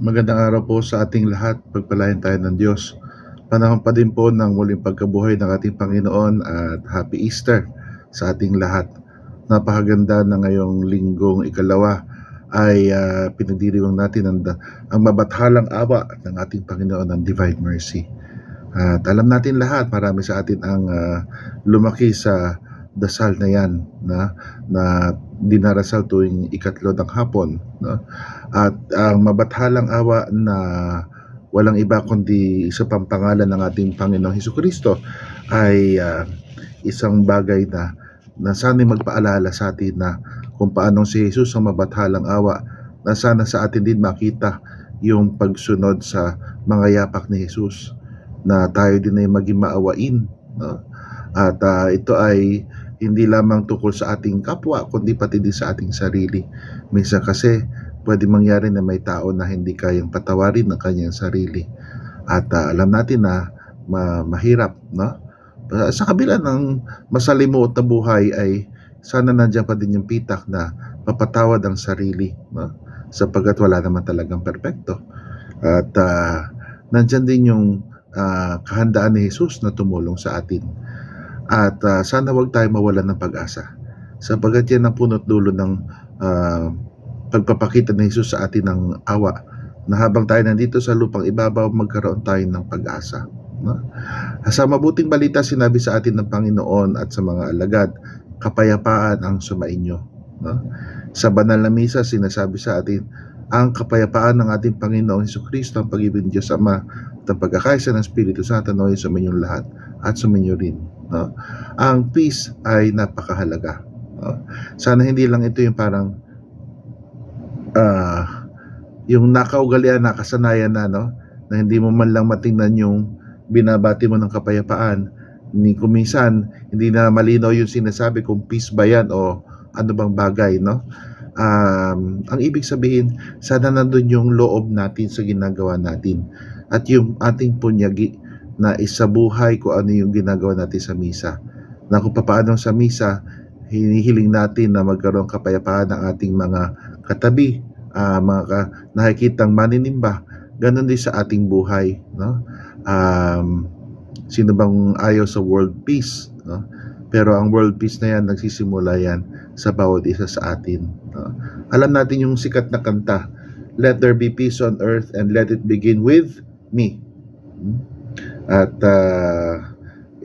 Magandang araw po sa ating lahat. Pagpalain tayo ng Diyos. Panahon pa din po ng muling pagkabuhay ng ating Panginoon at Happy Easter sa ating lahat. Napakaganda na ngayong linggong ikalawa ay pinagdiriwang natin ang mabathalang awa ng ating Panginoon ng Divine Mercy. At alam natin lahat, marami sa atin ang lumaki sa dasal na yan na dinarasal tuwing ikatlo ng hapon, no? At ang mabathalang awa na walang iba kundi sa pampangalan ng ating Panginoong Hesukristo ay isang bagay na sana'y magpaalala sa atin na kung paano si Jesus ang mabathalang awa, na sana sa atin din makita yung pagsunod sa mga yapak ni Jesus, na tayo din ay maging maawain, no? At ito ay hindi lamang tungkol sa ating kapwa, kundi pati din sa ating sarili. Minsan kasi pwede mangyari na may tao na hindi kayang patawarin ng kanyang sarili. At alam natin na mahirap, no? Sa kabila ng masalimuot na buhay ay sana nandiyan pa din yung pitak na mapatawad ang sarili, no? Sapagkat wala naman talagang perpekto. At nandiyan din yung kahandaan ni Jesus na tumulong sa atin. At sana wag tayo mawalan ng pag-asa, sapagkat yan ang punot dulo ng pagpapakita ni Jesus sa atin ng awa, na habang tayo nandito sa lupang ibabaw, magkaroon tayo ng pag-asa, no? Sa mabuting balita, sinabi sa atin ng Panginoon at sa mga alagad, kapayapaan ang sumainyo, no? Sa banal na misa, sinasabi sa atin, ang kapayapaan ng ating Panginoong Hesukristo, ang pag-ibig ng Diyos Ama at ang pagkakaisa ng Espiritu Santo naway sumainyo lahat at sumainyo rin, no? Ang peace ay napakahalaga, no? Sana hindi lang ito yung parang yung nakaugalian, nakasanayan na, no? Na hindi mo man lang matingnan yung binabati mo ng kapayapaan. Kuminsan hindi na malinaw yung sinasabi kung peace ba yan o ano bang bagay, no? Ang ibig sabihin, sana nandun yung loob natin sa ginagawa natin at yung ating punyagi na isabuhay kung ano yung ginagawa natin sa misa, na kung paano sa misa hinihiling natin na magkaroon kapayapaan ng ating mga katabi, mga nakikitang maninimba. Ganon din sa ating buhay, no? Sino bang ayaw sa world peace, no? Pero ang world peace na yan, nagsisimula yan sa bawat isa sa atin, no? Alam natin yung sikat na kanta, let there be peace on earth and let it begin with me. At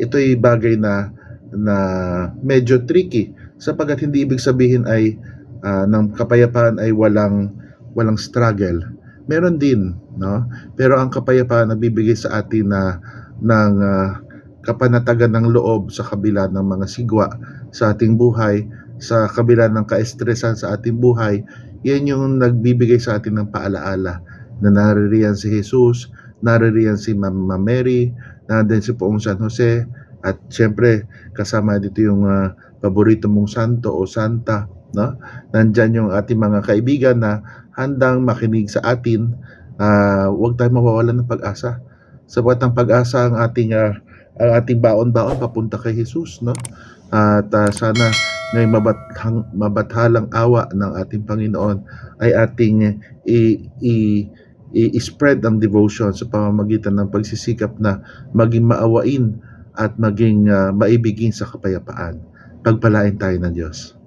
ito'y bagay na medyo tricky, sapagkat hindi ibig sabihin ay ng kapayapaan ay walang struggle. Meron din, no? Pero ang kapayapaan na bibigay sa atin ng kapanatagan ng loob sa kabila ng mga sigwa sa ating buhay, sa kabila ng kaestresan sa ating buhay, yan yung nagbibigay sa atin ng paalaala na naririyan si Jesus, naririyan si Mama Mary, nandun si Poong San Jose, at syempre kasama dito yung paborito mong santo o santa, no? Nandyan yung ating mga kaibigan na handang makinig sa atin. Huwag tayo mawawalan ng pag-asa, sapat ang pag-asa ang ating baon-baon papunta kay Jesus, no? At sana ngayong mabathalang awa ng ating Panginoon ay ating i-spread ang devotion sa pamamagitan ng pagsisikap na maging maawain at maging maibigin sa kapayapaan. Pagpalain tayo ng Diyos.